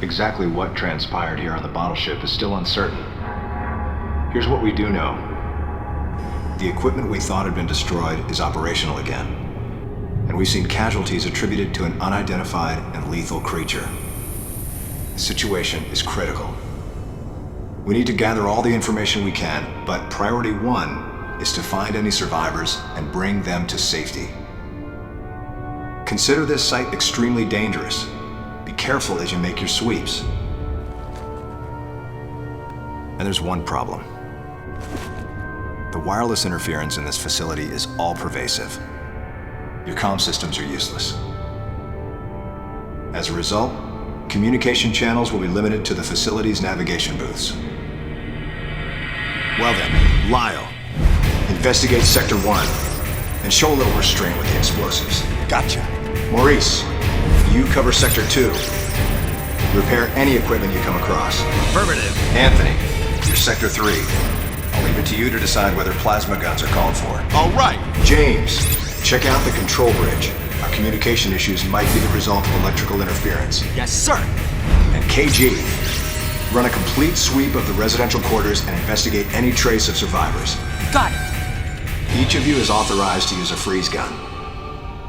Exactly what transpired here on the bottle ship is still uncertain. Here's what we do know. The equipment we thought had been destroyed is operational again. And we've seen casualties attributed to an unidentified and lethal creature. The situation is critical. We need to gather all the information we can, but priority one is to find any survivors and bring them to safety. Consider this site extremely dangerous. Be careful as you make your sweeps. And there's one problem. The wireless interference in this facility is all-pervasive. Your comm systems are useless. As a result, communication channels will be limited to the facility's navigation booths. Well then, Lyle, investigate Sector 1 and show a little restraint with the explosives. Gotcha. Maurice, you cover Sector 2. Repair any equipment you come across. Affirmative. Anthony, you're Sector 3. I'll leave it to you to decide whether plasma guns are called for. All right. James, check out the control bridge. Our communication issues might be the result of electrical interference. Yes, sir. And KG, run a complete sweep of the residential quarters and investigate any trace of survivors. Got it. Each of you is authorized to use a freeze gun.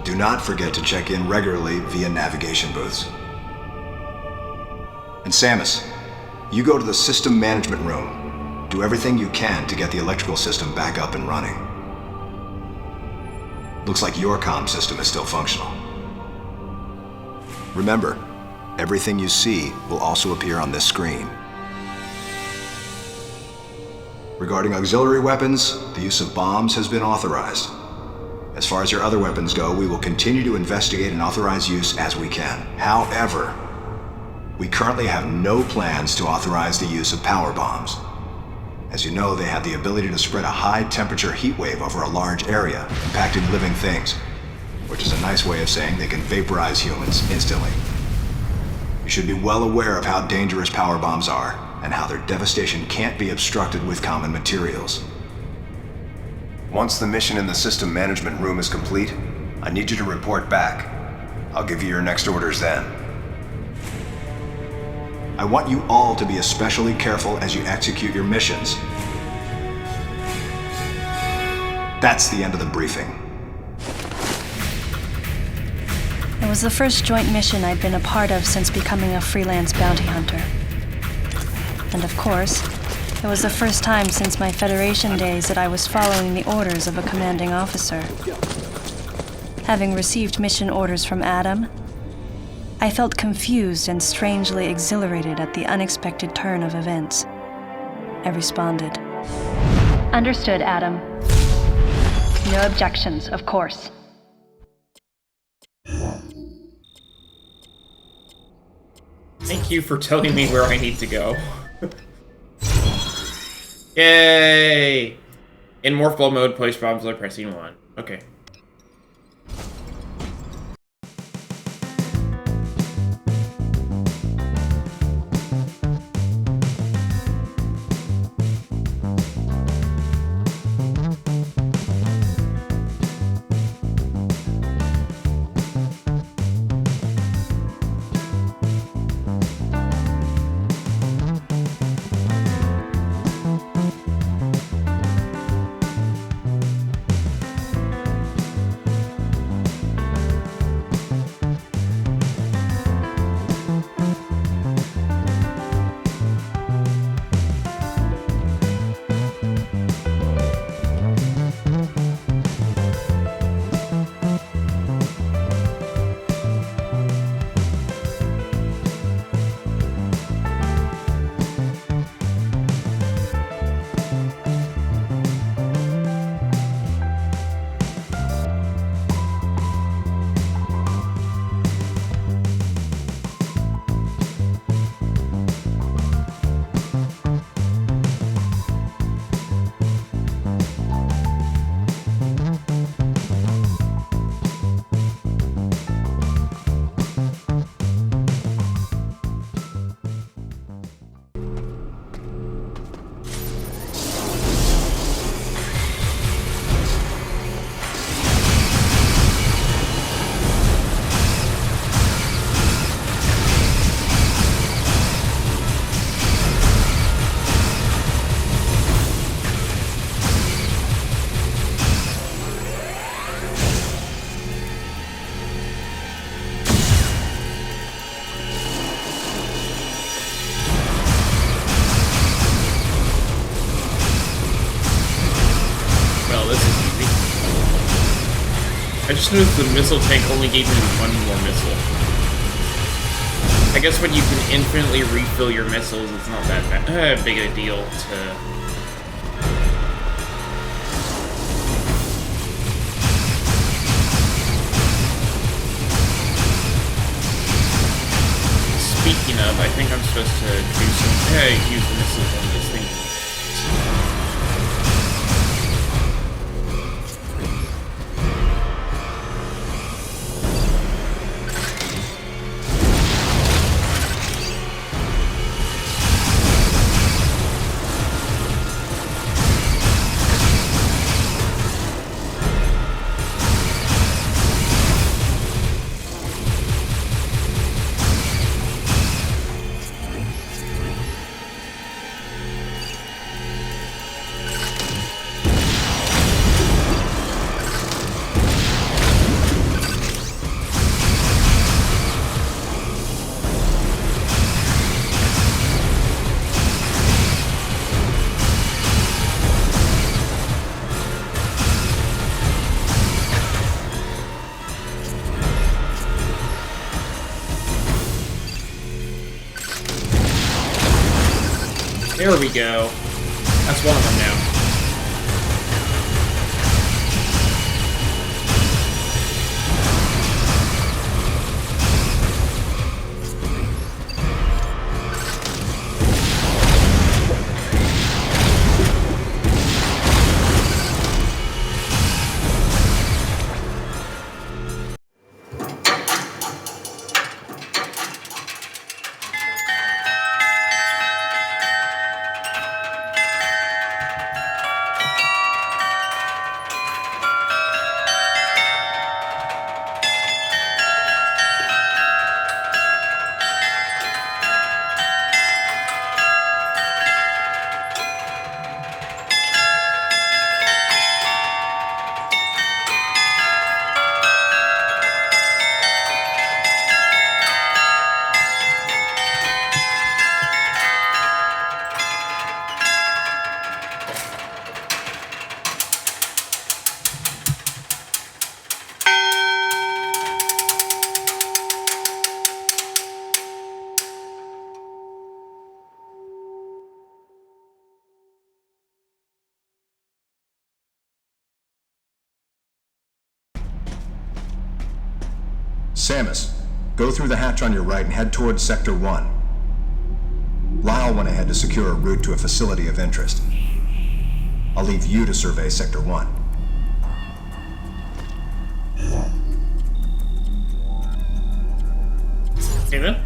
Do not forget to check in regularly via navigation booths. And Samus, you go to the system management room. Do everything you can to get the electrical system back up and running. Looks like your comm system is still functional. Remember, everything you see will also appear on this screen. Regarding auxiliary weapons, the use of bombs has been authorized. As far as your other weapons go, we will continue to investigate and authorize use as we can. However, we currently have no plans to authorize the use of power bombs. As you know, they have the ability to spread a high-temperature heat wave over a large area, impacting living things, which is a nice way of saying they can vaporize humans instantly. You should be well aware of how dangerous power bombs are, and how their devastation can't be obstructed with common materials. Once the mission in the system management room is complete, I need you to report back. I'll give you your next orders then. I want you all to be especially careful as you execute your missions. That's the end of the briefing. It was the first joint mission I'd been a part of since becoming a freelance bounty hunter. And of course, it was the first time since my Federation days that I was following the orders of a commanding officer. Having received mission orders from Adam, I felt confused and strangely exhilarated at the unexpected turn of events. I responded. Understood, Adam. No objections, of course. Thank you for telling me where I need to go. Yay! In morph mode, place bombs by pressing 1. Okay. just noticed the missile tank only gave me one more missile. I guess when you can infinitely refill your missiles, it's not that big a deal to... Speaking of, I think I'm supposed to do some, use the missiles on this thing. There we go. That's one of them now. Samus, go through the hatch on your right and head towards Sector 1. Lyle went ahead to secure a route to a facility of interest. I'll leave you to survey Sector 1. Okay then.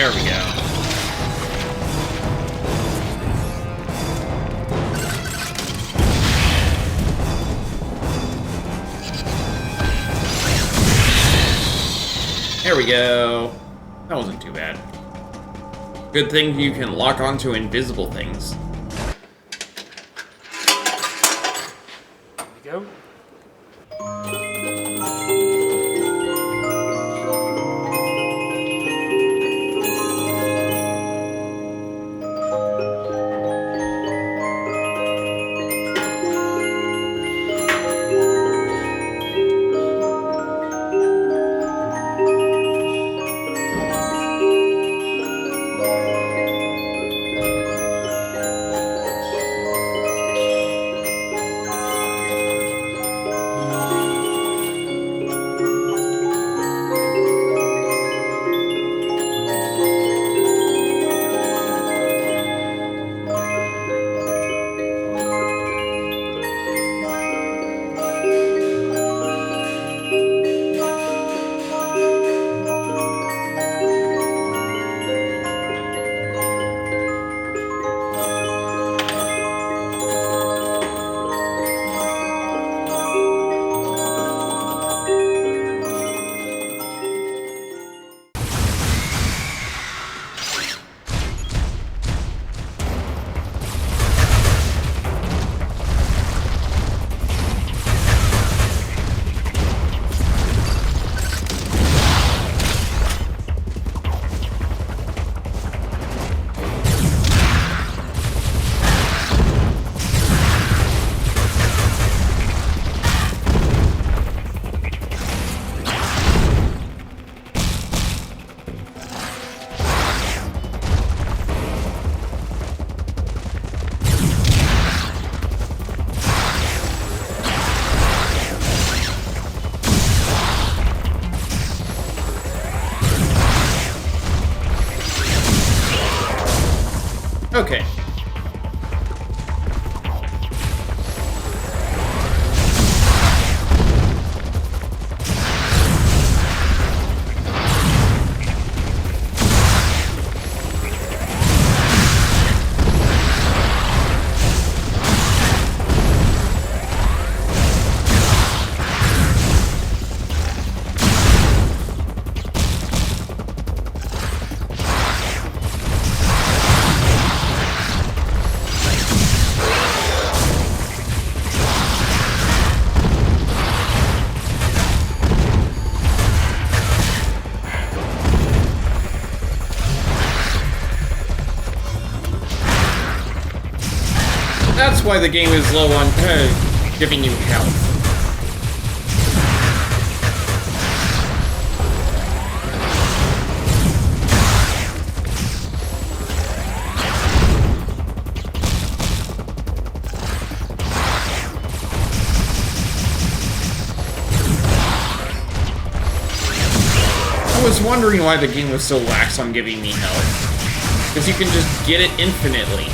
There we go. There we go. That wasn't too bad. Good thing you can lock onto invisible things. There we go. Okay. That's why the game is low on giving you health. I was wondering why the game was so lax on giving me health. Because you can just get it infinitely.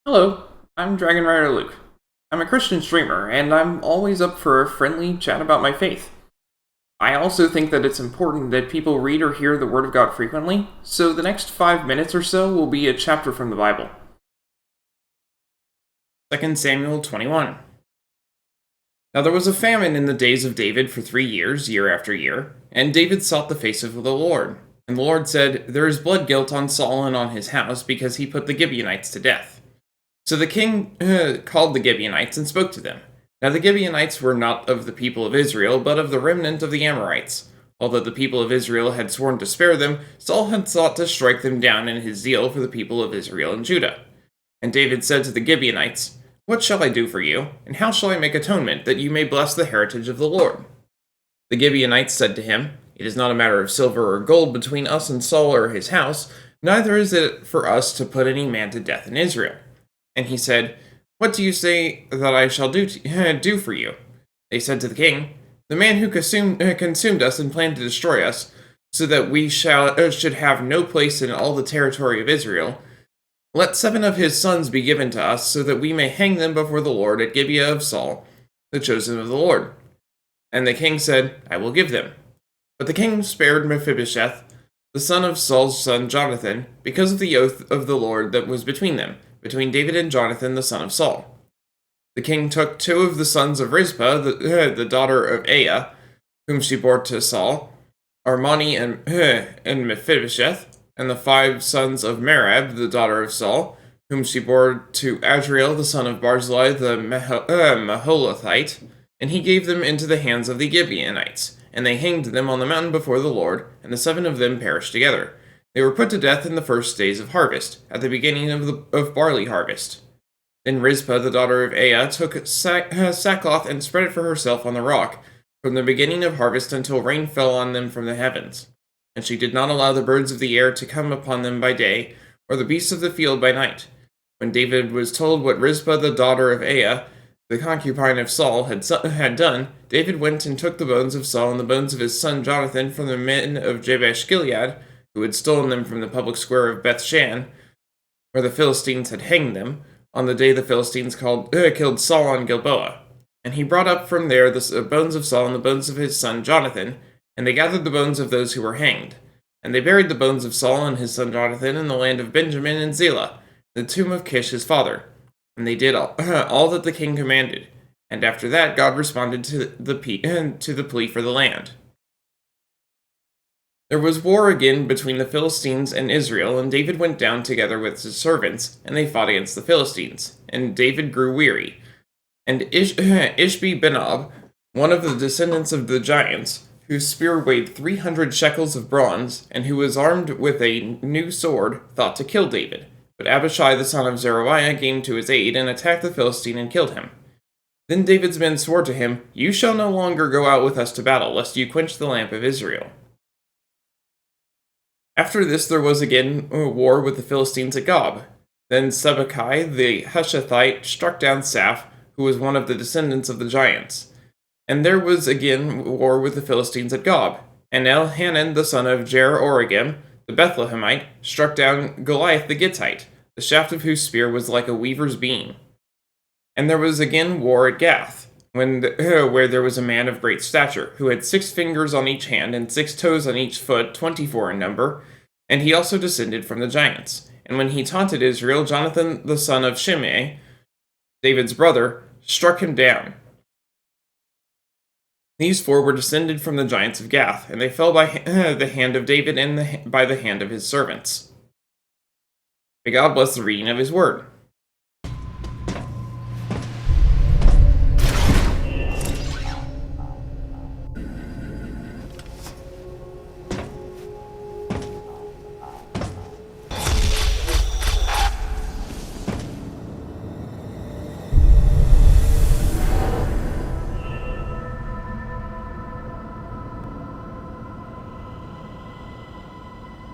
Hello, I'm Dragon Rider Luke. I'm a Christian streamer, and I'm always up for a friendly chat about my faith. I also think that it's important that people read or hear the Word of God frequently, so the next 5 minutes or so will be a chapter from the Bible. 2 Samuel 21. Now there was a famine in the days of David for 3 years, year after year, and David sought the face of the Lord. And the Lord said, "There is blood guilt on Saul and on his house, because he put the Gibeonites to death." So the king called the Gibeonites and spoke to them. Now the Gibeonites were not of the people of Israel, but of the remnant of the Amorites. Although the people of Israel had sworn to spare them, Saul had sought to strike them down in his zeal for the people of Israel and Judah. And David said to the Gibeonites, "What shall I do for you, and how shall I make atonement, that you may bless the heritage of the Lord?" The Gibeonites said to him, "It is not a matter of silver or gold between us and Saul or his house, neither is it for us to put any man to death in Israel." And he said, "What do you say that I shall do for you?" They said to the king, "The man who consumed us and planned to destroy us, so that we should have no place in all the territory of Israel, let 7 of his sons be given to us, so that we may hang them before the Lord at Gibeah of Saul, the chosen of the Lord." And the king said, "I will give them." But the king spared Mephibosheth, the son of Saul's son Jonathan, because of the oath of the Lord that was between them, between David and Jonathan the son of Saul. The king took 2 of the sons of Rizpah, the daughter of Aia, whom she bore to Saul, Armani and Mephibosheth, and the 5 sons of Merab, the daughter of Saul, whom she bore to Azriel, the son of Barzillai the Maholathite, and he gave them into the hands of the Gibeonites, and they hanged them on the mountain before the Lord, and the 7 of them perished together. They were put to death in the first days of harvest, at the beginning of barley harvest. Then Rizpah, the daughter of Aia, took sackcloth and spread it for herself on the rock, from the beginning of harvest until rain fell on them from the heavens. And she did not allow the birds of the air to come upon them by day, or the beasts of the field by night. When David was told what Rizpah, the daughter of Aia, the concubine of Saul, had done, David went and took the bones of Saul and the bones of his son Jonathan from the men of Jabesh Gilead, who had stolen them from the public square of Bethshan, where the Philistines had hanged them, on the day the Philistines killed Saul on Gilboa. And he brought up from there the bones of Saul and the bones of his son Jonathan, and they gathered the bones of those who were hanged. And they buried the bones of Saul and his son Jonathan in the land of Benjamin and Zelah, the tomb of Kish his father. And they did all that the king commanded. And after that, God responded to the plea for the land. There was war again between the Philistines and Israel, and David went down together with his servants, and they fought against the Philistines. And David grew weary. And Ishbi-Benob, one of the descendants of the giants, whose spear weighed 300 shekels of bronze, and who was armed with a new sword, thought to kill David. But Abishai the son of Zeruiah came to his aid, and attacked the Philistine and killed him. Then David's men swore to him, "You shall no longer go out with us to battle, lest you quench the lamp of Israel." After this there was again a war with the Philistines at Gob. Then Sibbecai the Hushathite struck down Saph, who was one of the descendants of the giants. And there was again war with the Philistines at Gob. And Elhanan the son of Jer-Oregim, the Bethlehemite, struck down Goliath the Gittite, the shaft of whose spear was like a weaver's beam. And there was again war at Gath, where there was a man of great stature, who had 6 fingers on each hand and 6 toes on each foot, 24 in number, and he also descended from the giants. And when he taunted Israel, Jonathan the son of Shimei, David's brother, struck him down. These 4 were descended from the giants of Gath, and they fell by the hand of David and by the hand of his servants. May God bless the reading of his word.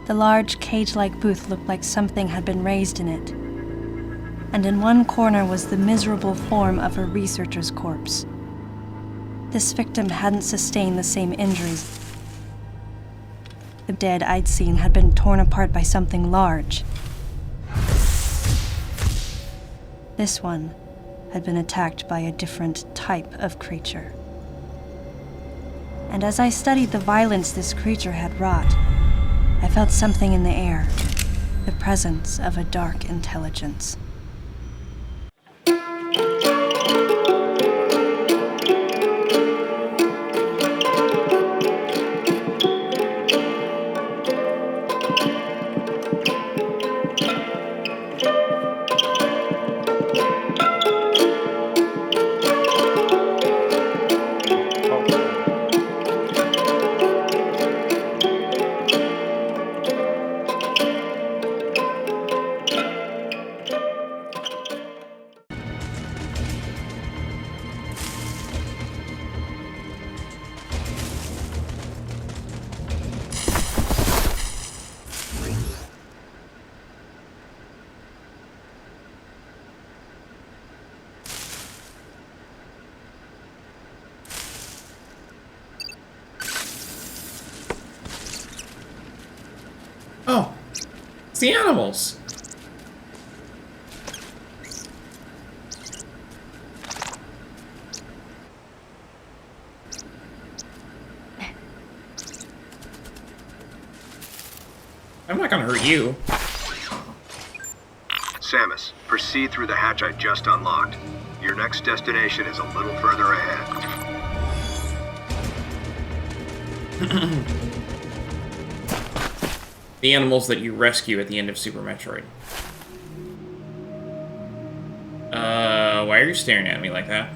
The large cage-like booth looked like something had been raised in it, and in one corner was the miserable form of a researcher's corpse. This victim hadn't sustained the same injuries. The dead I'd seen had been torn apart by something large. This one had been attacked by a different type of creature. And as I studied the violence this creature had wrought, I felt something in the air, the presence of a dark intelligence. the animals. I'm not gonna hurt you. Samus, proceed through the hatch I just unlocked. Your next destination is a little further ahead. The animals that you rescue at the end of Super Metroid. Why are you staring at me like that?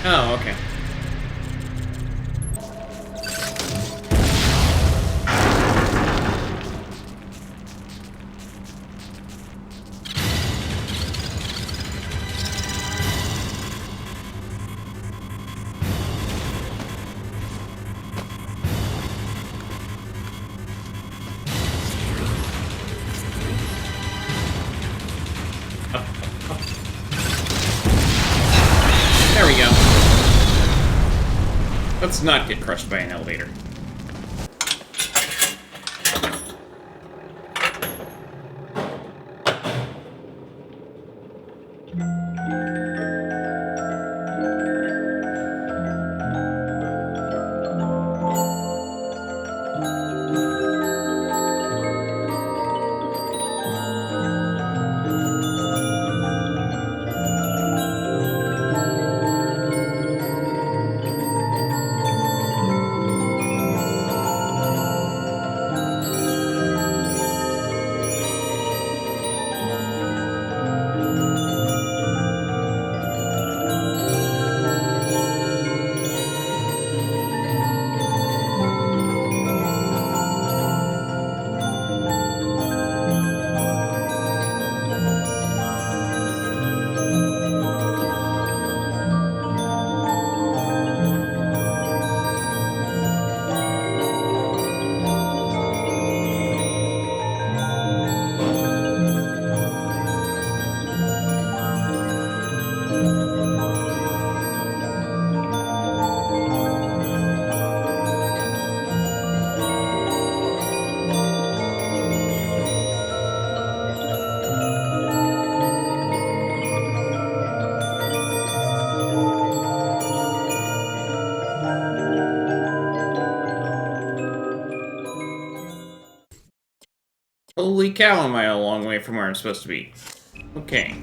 Oh, okay. Let's not get crushed by an elevator. Holy cow, am I a long way from where I'm supposed to be. Okay.